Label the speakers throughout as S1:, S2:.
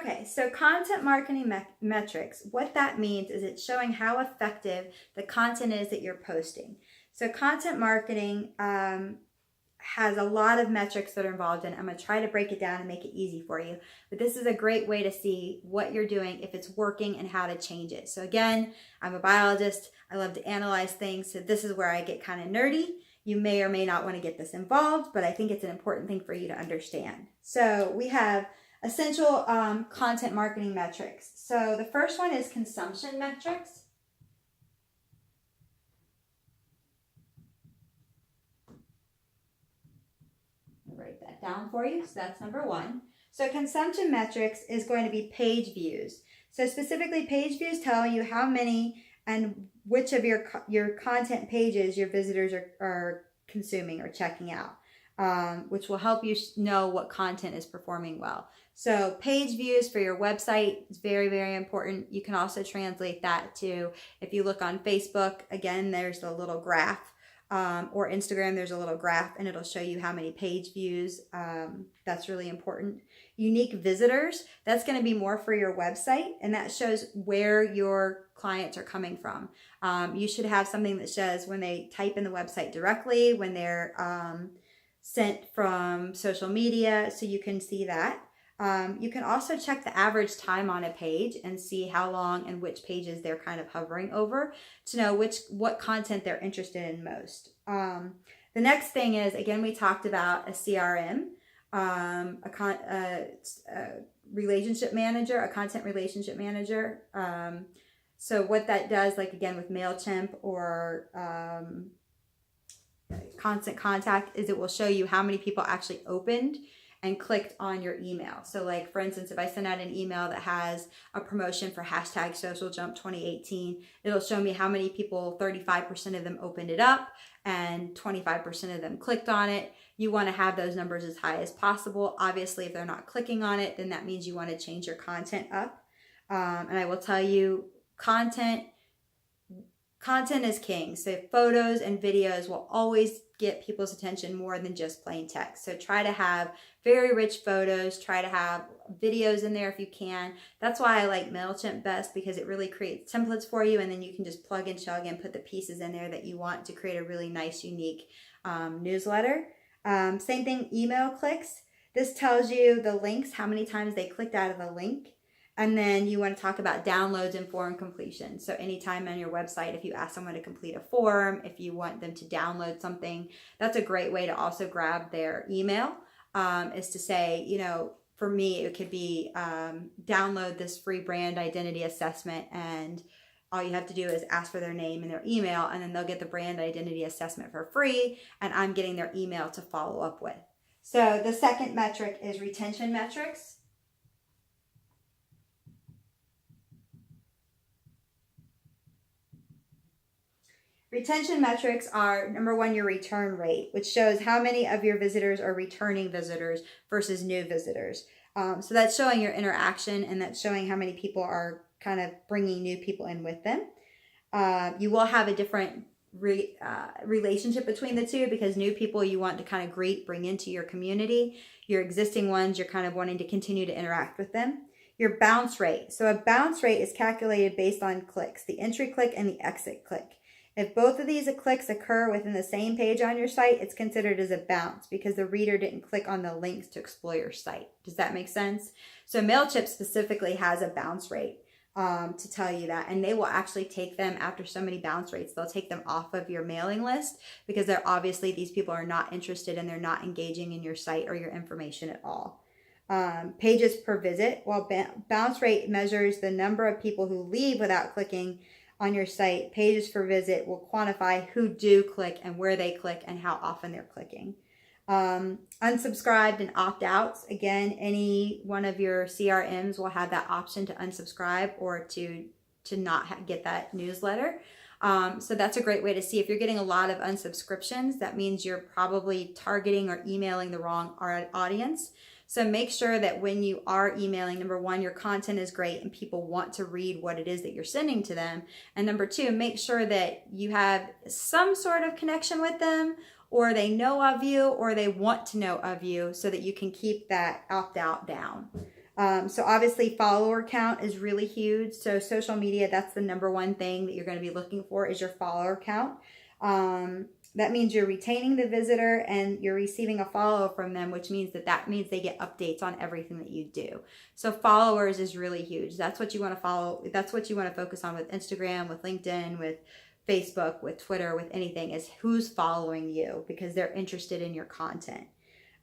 S1: Okay, so content marketing metrics, what that means is it's showing how effective the content is that you're posting. So content marketing has a lot of metrics that are involved in it. I'm going to try to break it down and make it easy for you. But this is a great way to see what you're doing, if it's working, and how to change it. So again, I'm a biologist. I love to analyze things. So this is where I get kind of nerdy. You may or may not want to get this involved, but I think it's an important thing for you to understand. So we have essential content marketing metrics. So the first one is consumption metrics. I'll write that down for you. So that's number one. So consumption metrics is going to be page views. So specifically, page views tell you how many and which of your content pages your visitors are consuming or checking out, which will help you know what content is performing well. So page views for your website is very, very important. You can also translate that to, if you look on Facebook, again, there's the little graph, or Instagram, there's a little graph, and it'll show you how many page views. That's really important. Unique visitors, that's going to be more for your website, and that shows where your clients are coming from. You should have something that shows when they type in the website directly, when they're sent from social media, so you can see that. You can also check the average time on a page and see how long and which pages they're kind of hovering over to know what content they're interested in most. The next thing is, again, we talked about a CRM, a relationship manager, a content relationship manager. So what that does, like again with MailChimp or Constant Contact, is it will show you how many people actually opened and clicked on your email. So like, for instance, if I send out an email that has a promotion for hashtag Social Jump 2018, it'll show me how many people, 35% of them opened it up and 25% of them clicked on it. You want to have those numbers as high as possible. Obviously, if they're not clicking on it, then that means you want to change your content up. And I will tell you, content is king. So photos and videos will always get people's attention more than just plain text. So try to have very rich photos, try to have videos in there if you can. That's why I like MailChimp best, because it really creates templates for you, and then you can just plug and chug and put the pieces in there that you want to create a really nice, unique newsletter. Same thing, email clicks. This tells you the links, how many times they clicked out of the link. And then you want to talk about downloads and form completion. So anytime on your website, if you ask someone to complete a form, if you want them to download something, that's a great way to also grab their email, is to say, you know, for me, it could be download this free brand identity assessment, and all you have to do is ask for their name and their email, and then they'll get the brand identity assessment for free, and I'm getting their email to follow up with. So the second metric is retention metrics. Retention metrics are, number one, your return rate, which shows how many of your visitors are returning visitors versus new visitors. So that's showing your interaction, and that's showing how many people are kind of bringing new people in with them. You will have a different relationship between the two, because new people you want to kind of bring into your community. Your existing ones, you're kind of wanting to continue to interact with them. Your bounce rate. So a bounce rate is calculated based on clicks, the entry click and the exit click. If both of these clicks occur within the same page on your site, it's considered as a bounce because the reader didn't click on the links to explore your site. Does that make sense? So MailChimp specifically has a bounce rate to tell you that, and they will actually take them after so many bounce rates. They'll take them off of your mailing list because they're obviously, these people are not interested and they're not engaging in your site or your information at all. Pages per visit. While bounce rate measures the number of people who leave without clicking on your site, pages per visit will quantify who do click and where they click and how often they're clicking. Unsubscribed and opt-outs. Again, any one of your CRMs will have that option to unsubscribe or to not get that newsletter. So that's a great way to see if you're getting a lot of unsubscriptions. That means you're probably targeting or emailing the wrong audience. So make sure that when you are emailing, number one, your content is great and people want to read what it is that you're sending to them. And number two, make sure that you have some sort of connection with them, or they know of you, or they want to know of you, so that you can keep that opt-out down. So obviously follower count is really huge. So social media, that's the number one thing that you're going to be looking for is your follower count. That means you're retaining the visitor and you're receiving a follow from them, which means that means they get updates on everything that you do. So followers is really huge. That's what you want to follow. That's what you want to focus on with Instagram, with LinkedIn, with Facebook, with Twitter, with anything, is who's following you because they're interested in your content.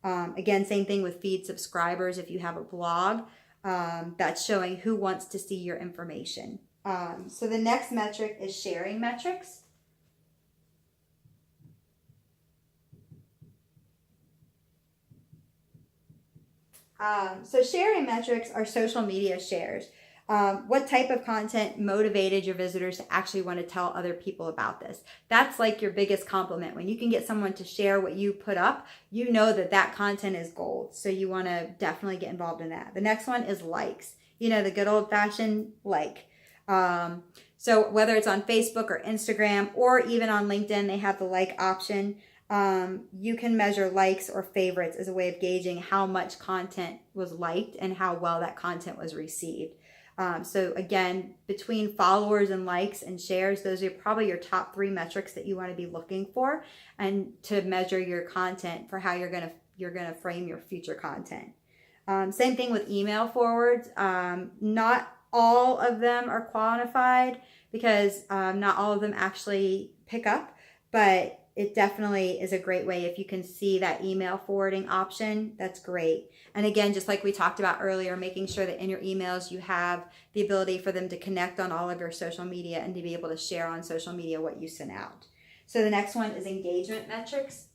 S1: Again, same thing with feed subscribers. If you have a blog, that's showing who wants to see your information. So the next metric is sharing metrics. So sharing metrics are social media shares. What type of content motivated your visitors to actually want to tell other people about this? That's like your biggest compliment. When you can get someone to share what you put up, you know that content is gold. So you want to definitely get involved in that. The next one is likes. You know, the good old fashioned like. So whether it's on Facebook or Instagram or even on LinkedIn, they have the like option. You can measure likes or favorites as a way of gauging how much content was liked and how well that content was received. So again, between followers and likes and shares, those are probably your top 3 metrics that you want to be looking for and to measure your content for how you're going to frame your future content. Same thing with email forwards. Not all of them are quantified because not all of them actually pick up, but it definitely is a great way. If you can see that email forwarding option, that's great. And again, just like we talked about earlier, making sure that in your emails you have the ability for them to connect on all of your social media and to be able to share on social media what you sent out. So the next one is engagement metrics.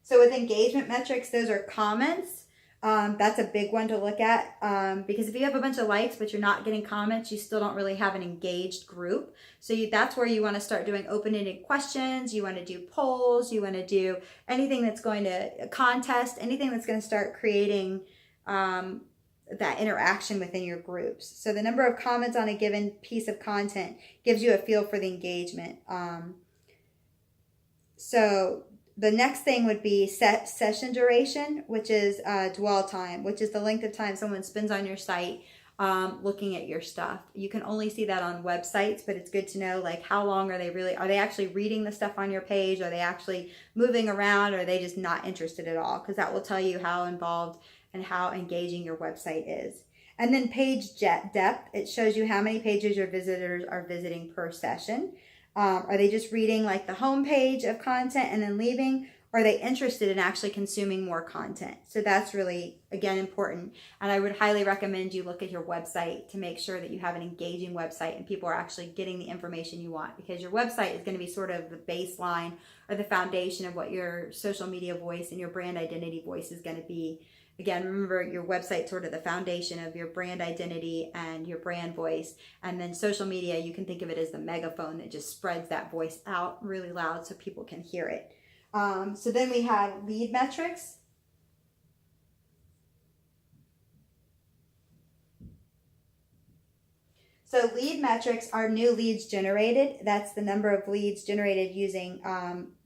S1: So with engagement metrics, those are comments. That's a big one to look at because if you have a bunch of likes but you're not getting comments, you still don't really have an engaged group. So that's where you want to start doing open-ended questions. You want to do polls. You want to do anything that's going to contest, anything that's going to start creating that interaction within your groups. So the number of comments on a given piece of content gives you a feel for the engagement. So the next thing would be set session duration, which is dwell time, which is the length of time someone spends on your site looking at your stuff. You can only see that on websites, but it's good to know like how long are they actually reading the stuff on your page? Are they actually moving around? Or are they just not interested at all? Because that will tell you how involved and how engaging your website is. And then page depth, it shows you how many pages your visitors are visiting per session. Are they just reading like the home page of content and then leaving? Or are they interested in actually consuming more content? So that's really, again, important. And I would highly recommend you look at your website to make sure that you have an engaging website and people are actually getting the information you want, because your website is going to be sort of the baseline or the foundation of what your social media voice and your brand identity voice is going to be. Again, remember your website sort of the foundation of your brand identity and your brand voice. And then social media, you can think of it as the megaphone that just spreads that voice out really loud so people can hear it. So then we have lead metrics. So lead metrics are new leads generated. That's the number of leads generated using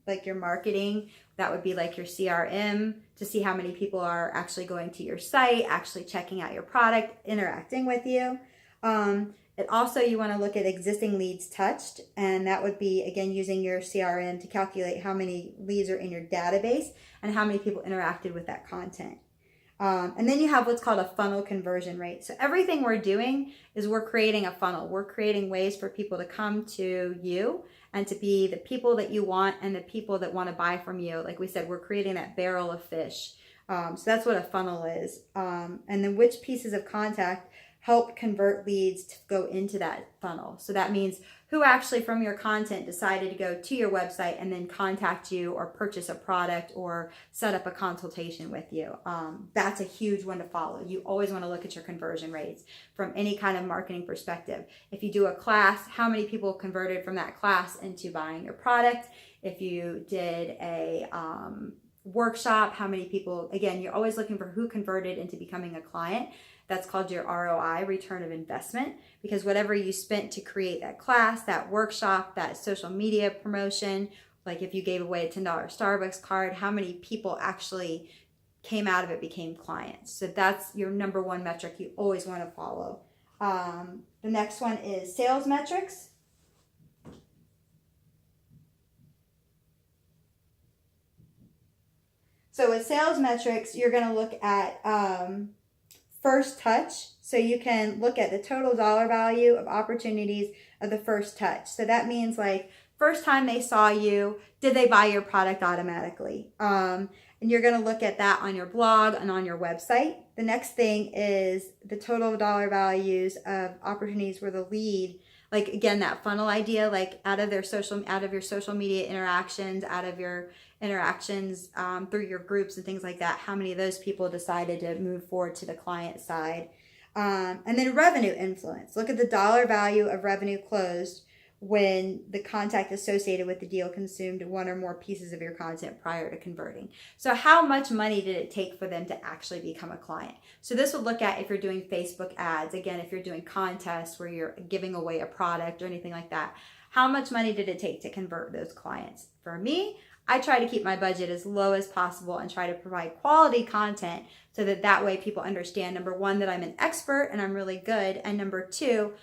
S1: like your marketing. That would be like your CRM to see how many people are actually going to your site, actually checking out your product, interacting with you. It also, you want to look at existing leads touched, and that would be, again, using your CRM to calculate how many leads are in your database and how many people interacted with that content. And then you have what's called a funnel conversion rate. So everything we're doing is we're creating a funnel. We're creating ways for people to come to you and to be the people that you want and the people that want to buy from you. Like we said, we're creating that barrel of fish. So that's what a funnel is. And then which pieces of contact help convert leads to go into that funnel. So that means who actually from your content decided to go to your website and then contact you or purchase a product or set up a consultation with you. That's a huge one to follow. You always want to look at your conversion rates from any kind of marketing perspective. If you do a class, how many people converted from that class into buying your product? If you did a workshop, how many people, again, you're always looking for who converted into becoming a client. That's called your ROI, return of investment, because whatever you spent to create that class, that workshop, that social media promotion, like if you gave away a $10 Starbucks card, how many people actually came out of it, became clients. So that's your number one metric you always want to follow. The next one is sales metrics. So with sales metrics, you're going to look at first touch. So you can look at the total dollar value of opportunities of the first touch. So that means like first time they saw you, did they buy your product automatically? And you're going to look at that on your blog and on your website. The next thing is the total dollar values of opportunities where the lead, like again, that funnel idea, like out of your social media interactions, out of your interactions through your groups and things like that, how many of those people decided to move forward to the client side. And then revenue influence. Look at the dollar value of revenue closed when the contact associated with the deal consumed one or more pieces of your content prior to converting. So how much money did it take for them to actually become a client? So this would look at if you're doing Facebook ads, again, if you're doing contests where you're giving away a product or anything like that, how much money did it take to convert those clients? For me, I try to keep my budget as low as possible and try to provide quality content so that way people understand, number one, that I'm an expert and I'm really good, and number two,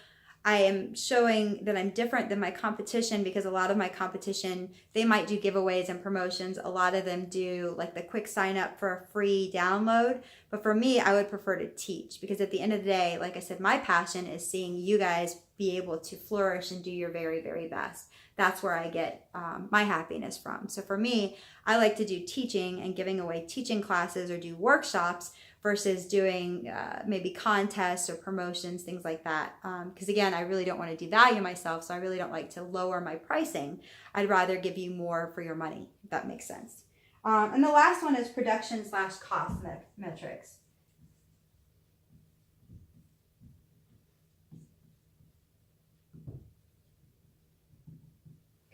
S1: I am showing that I'm different than my competition, because a lot of my competition, they might do giveaways and promotions. A lot of them do like the quick sign up for a free download. But for me, I would prefer to teach, because at the end of the day, like I said, my passion is seeing you guys be able to flourish and do your very, very best. That's where I get my happiness from. So for me, I like to do teaching and giving away teaching classes or do workshops versus doing maybe contests or promotions, things like that. Because again, I really don't want to devalue myself, so I really don't like to lower my pricing. I'd rather give you more for your money, if that makes sense. And the last one is production/cost metrics.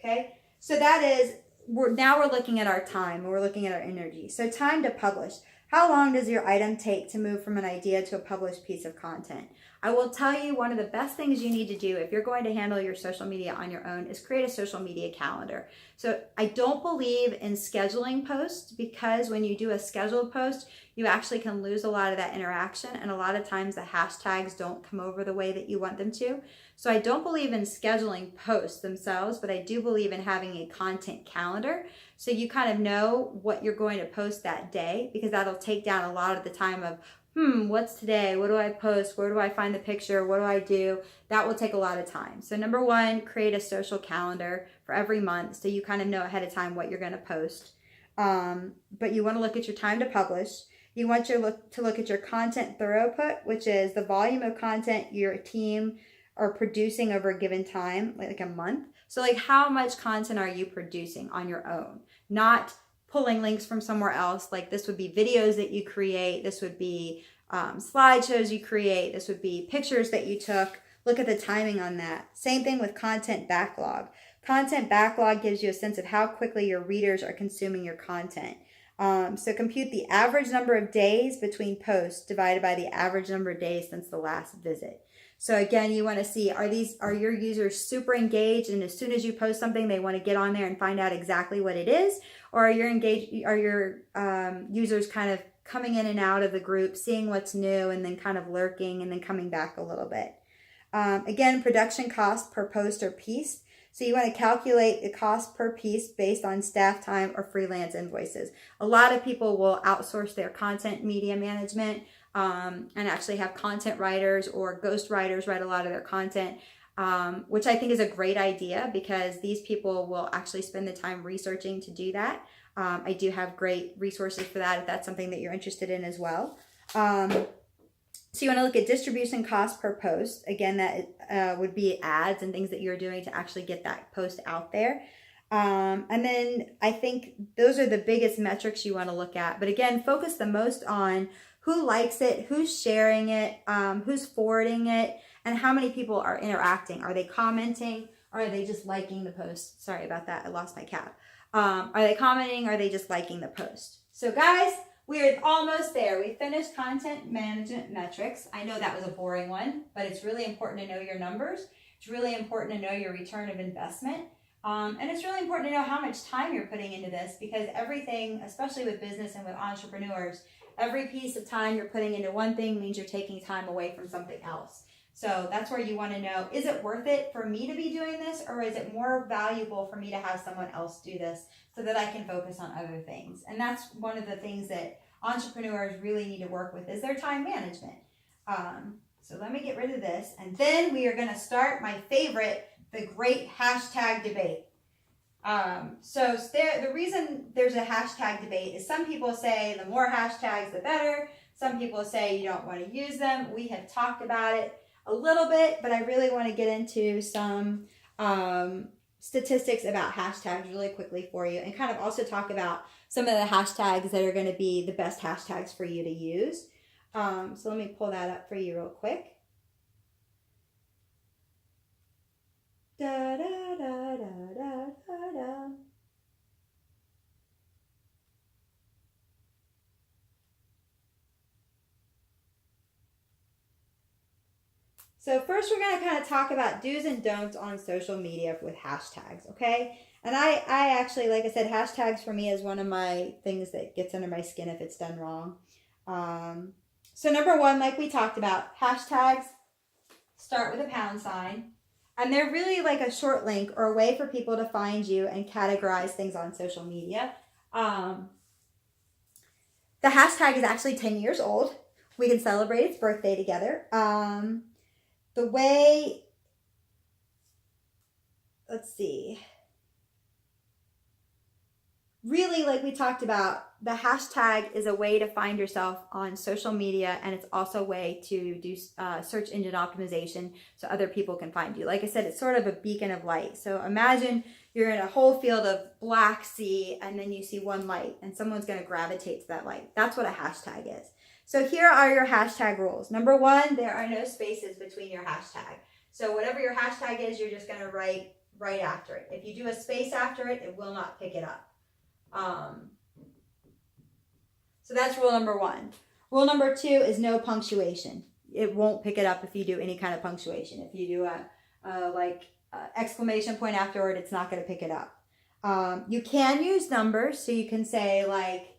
S1: Okay, so that is, we're looking at our time, we're looking at our energy. So time to publish. How long does your item take to move from an idea to a published piece of content? I will tell you, one of the best things you need to do if you're going to handle your social media on your own is create a social media calendar. So I don't believe in scheduling posts, because when you do a scheduled post, you actually can lose a lot of that interaction, and a lot of times the hashtags don't come over the way that you want them to. So I don't believe in scheduling posts themselves, but I do believe in having a content calendar, so you kind of know what you're going to post that day, because that'll take down a lot of the time of, what's today? What do I post? Where do I find the picture? What do I do? That will take a lot of time. So number one, create a social calendar for every month, so you kind of know ahead of time what you're going to post. But you want to look at your time to publish. You want to look at your content throughput, which is the volume of content your team are producing over a given time, like a month. So like, how much content are you producing on your own? Not pulling links from somewhere else. Like this would be videos that you create. This would be slideshows you create. This would be pictures that you took. Look at the timing on that. Same thing with content backlog. Content backlog gives you a sense of how quickly your readers are consuming your content. So compute the average number of days between posts divided by the average number of days since the last visit. So again, you want to see, are your users super engaged, and as soon as you post something, they want to get on there and find out exactly what it is? Or are your users kind of coming in and out of the group, seeing what's new, and then kind of lurking and then coming back a little bit? Again, production cost per post or piece. So you want to calculate the cost per piece based on staff time or freelance invoices. A lot of people will outsource their content media management and actually have content writers or ghost writers write a lot of their content, which I think is a great idea, because these people will actually spend the time researching to do that. I do have great resources for that if that's something that you're interested in as well. So you want to look at distribution cost per post. Again, that would be ads and things that you're doing to actually get that post out there. And then I think those are the biggest metrics you want to look at. But again, focus the most on who likes it, who's sharing it, who's forwarding it, and how many people are interacting. Are they commenting, or are they just liking the post? Sorry about that, I lost my cap. Are they commenting, or are they just liking the post? So guys, we are almost there. We finished content management metrics. I know that was a boring one, but it's really important to know your numbers. It's really important to know your return of investment. And it's really important to know how much time you're putting into this, because everything, especially with business and with entrepreneurs, every piece of time you're putting into one thing means you're taking time away from something else. So that's where you want to know, is it worth it for me to be doing this, or is it more valuable for me to have someone else do this so that I can focus on other things? And that's one of the things that entrepreneurs really need to work with, is their time management. So let me get rid of this, and then we are going to start my favorite, the great hashtag debate. The reason there's a hashtag debate is some people say the more hashtags the better. Some people say you don't want to use them. We have talked about it a little bit, but I really want to get into some statistics about hashtags really quickly for you, and kind of also talk about some of the hashtags that are going to be the best hashtags for you to use. So let me pull that up for you real quick. Da, da, da, da, da, da, da. So first we're going to kind of talk about do's and don'ts on social media with hashtags, okay? And I actually, like I said, hashtags for me is one of my things that gets under my skin if it's done wrong. So number one, like we talked about, hashtags start with a £. And they're really like a short link or a way for people to find you and categorize things on social media. The hashtag is actually 10 years old. We can celebrate its birthday together. The way, let's see. Really, like we talked about, the hashtag is a way to find yourself on social media, and it's also a way to do search engine optimization so other people can find you. Like I said, it's sort of a beacon of light. So imagine you're in a whole field of black sea, and then you see one light, and someone's going to gravitate to that light. That's what a hashtag is. So here are your hashtag rules. Number one, there are no spaces between your hashtag. So whatever your hashtag is, you're just going to write right after it. If you do a space after it, it will not pick it up. So that's rule number one. Rule number two is no punctuation. It won't pick it up if you do any kind of punctuation. If you do a exclamation point afterward, it's not going to pick it up. You can use numbers, so you can say like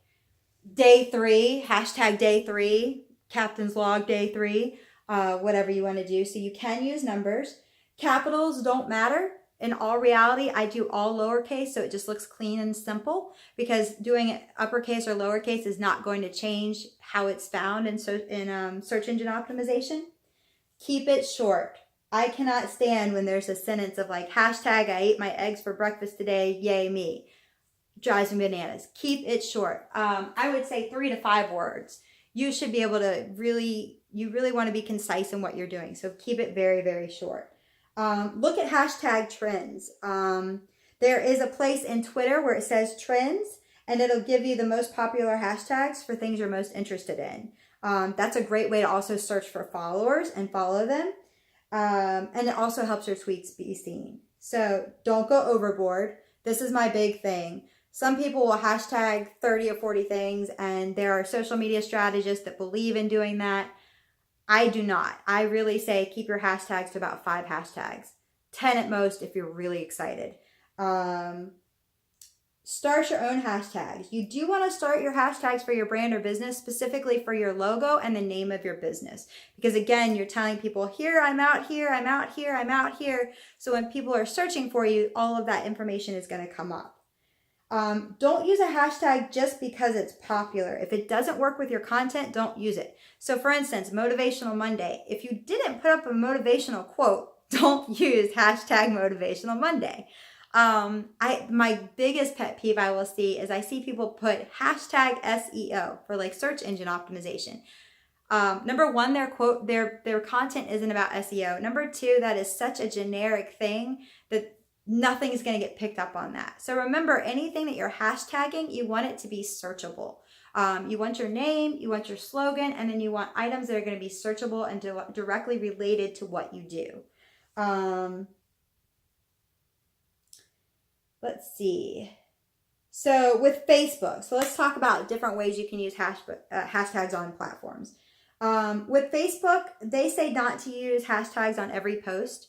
S1: day 3, hashtag day 3, captain's log day 3, whatever you want to do. So you can use numbers. Capitals don't matter. In all reality, I do all lowercase, so it just looks clean and simple, because doing it uppercase or lowercase is not going to change how it's found in search engine optimization. Keep it short. I cannot stand when there's a sentence of like, hashtag I ate my eggs for breakfast today, yay me. Drives me bananas. Keep it short. I would say 3 to 5 words. You should be able to you really want to be concise in what you're doing, so keep it very, very short. Look at hashtag trends. There is a place in Twitter where it says trends, and it'll give you the most popular hashtags for things you're most interested in. That's a great way to also search for followers and follow them. And it also helps your tweets be seen. So don't go overboard. This is my big thing. Some people will hashtag 30 or 40 things, and there are social media strategists that believe in doing that. I do not. I really say keep your hashtags to about 5 hashtags. 10 at most if you're really excited. Start your own hashtags. You do want to start your hashtags for your brand or business, specifically for your logo and the name of your business. Because again, you're telling people, here, I'm out here, I'm out here, I'm out here. So when people are searching for you, all of that information is going to come up. Don't use a hashtag just because it's popular. If it doesn't work with your content, don't use it. So for instance, Motivational Monday. If you didn't put up a motivational quote, don't use hashtag Motivational Monday. My biggest pet peeve I will see is I see people put hashtag SEO for like search engine optimization. Number one, their content isn't about SEO. Number two, that is such a generic thing that nothing's going to get picked up on that. So remember, anything that you're hashtagging, you want it to be searchable. You want your name, you want your slogan, and then you want items that are going to be searchable and directly related to what you do. Let's see. So with Facebook, so let's talk about different ways you can use hashtags on platforms. With Facebook, they say not to use hashtags on every post.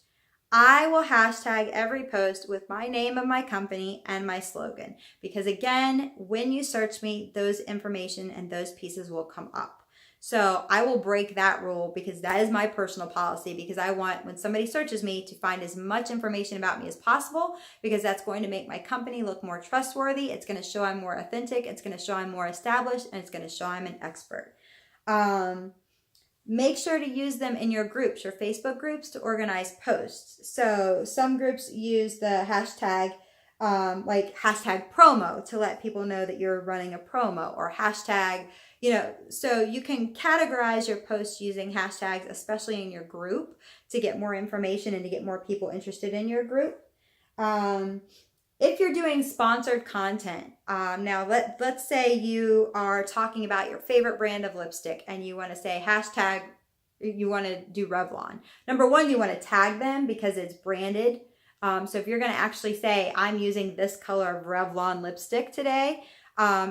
S1: I will hashtag every post with my name of my company and my slogan, because again, when you search me, those information and those pieces will come up. So I will break that rule because that is my personal policy, because I want, when somebody searches me, to find as much information about me as possible, because that's going to make my company look more trustworthy. It's going to show I'm more authentic. It's going to show I'm more established, and it's going to show I'm an expert. Make sure to use them in your groups, your Facebook groups, to organize posts. So some groups use the hashtag, like hashtag promo, to let people know that you're running a promo, or hashtag, so you can categorize your posts using hashtags, especially in your group, to get more information and to get more people interested in your group. If you're doing sponsored content, now let's say you are talking about your favorite brand of lipstick and you want to say hashtag, you want to do Revlon. Number one, you want to tag them because it's branded. So if you're going to actually say, I'm using this color of Revlon lipstick today,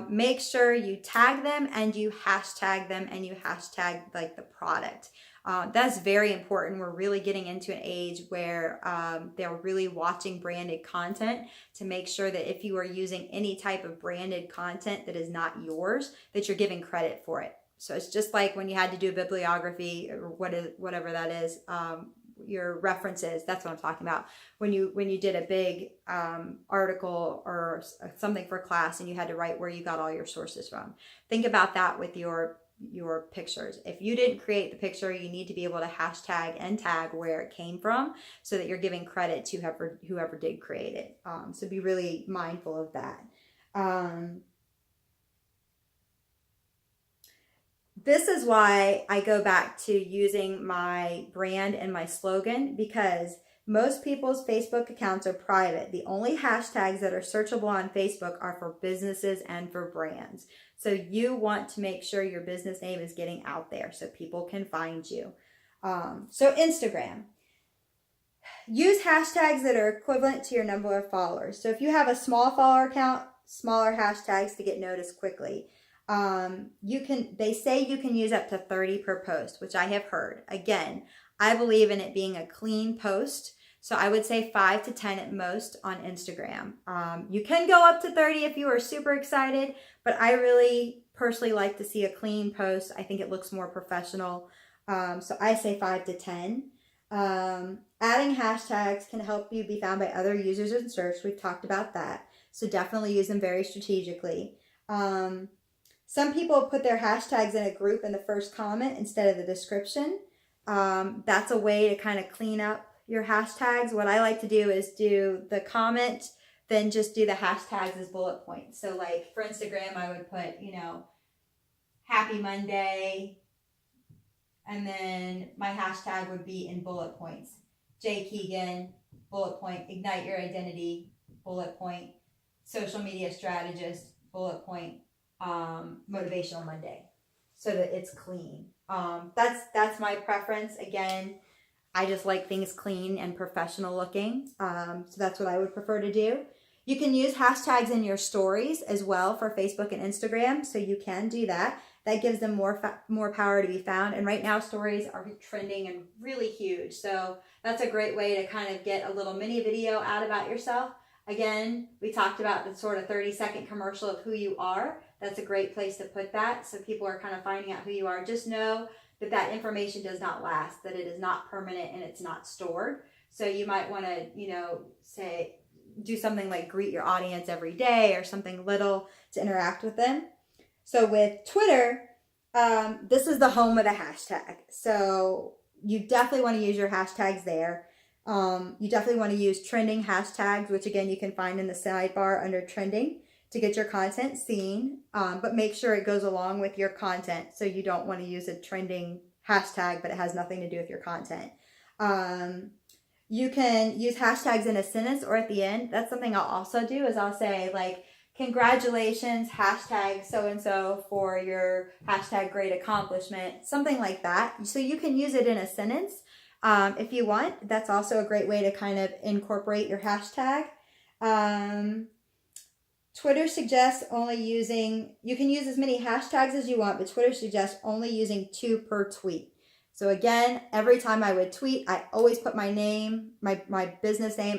S1: make sure you tag them and you hashtag them and you hashtag like the product. That's very important. We're really getting into an age where they're really watching branded content to make sure that if you are using any type of branded content that is not yours, that you're giving credit for it. So it's just like when you had to do a bibliography or whatever that is, your references, that's what I'm talking about. When you did a big article or something for class and you had to write where you got all your sources from. Think about that with your pictures. If you didn't create the picture, you need to be able to hashtag and tag where it came from so that you're giving credit to whoever did create it. So be really mindful of that. This is why I go back to using my brand and my slogan, because most people's Facebook accounts are private. The only hashtags that are searchable on Facebook are for businesses and for brands. So you want to make sure your business name is getting out there so people can find you. So Instagram. Use hashtags that are equivalent to your number of followers. So if you have a small follower count, smaller hashtags to get noticed quickly. They say you can use up to 30 per post, which I have heard. Again, I believe in it being a clean post. So I would say 5 to 10 at most on Instagram. You can go up to 30 if you are super excited, but I really personally like to see a clean post. I think it looks more professional. So I say 5 to 10. Adding hashtags can help you be found by other users in search. We've talked about that. So definitely use them very strategically. Some people put their hashtags in a group in the first comment instead of the description. That's a way to kind of clean up your hashtags. What I like to do is do the comment, then just do the hashtags as bullet points. So like for Instagram, I would put, Happy Monday, and then my hashtag would be in bullet points. Jay Keegan, bullet point, ignite your identity, bullet point, social media strategist, bullet point, motivational Monday, so that it's clean. That's my preference. Again, I just like things clean and professional looking. So that's what I would prefer to do. You can use hashtags in your stories as well for Facebook and Instagram. So you can do that. That gives them more power to be found. And right now stories are trending and really huge. So that's a great way to kind of get a little mini video out about yourself. Again, we talked about the sort of 30-second commercial of who you are. That's a great place to put that. So people are kind of finding out who you are. Just know that that information does not last, that it is not permanent and it's not stored. So you might want to, do something like greet your audience every day or something little to interact with them. So with Twitter, this is the home of the hashtag. So you definitely want to use your hashtags there. You definitely want to use trending hashtags, which again, you can find in the sidebar under trending to get your content seen, but make sure it goes along with your content. So you don't want to use a trending hashtag, but it has nothing to do with your content. You can use hashtags in a sentence or at the end. That's something I'll also do, is I'll say like, congratulations, hashtag so-and-so for your hashtag great accomplishment, something like that. So you can use it in a sentence if you want. That's also a great way to kind of incorporate your hashtag. Twitter suggests you can use as many hashtags as you want, but Twitter suggests only using 2 per tweet. So again, every time I would tweet, I always put my name, my business name,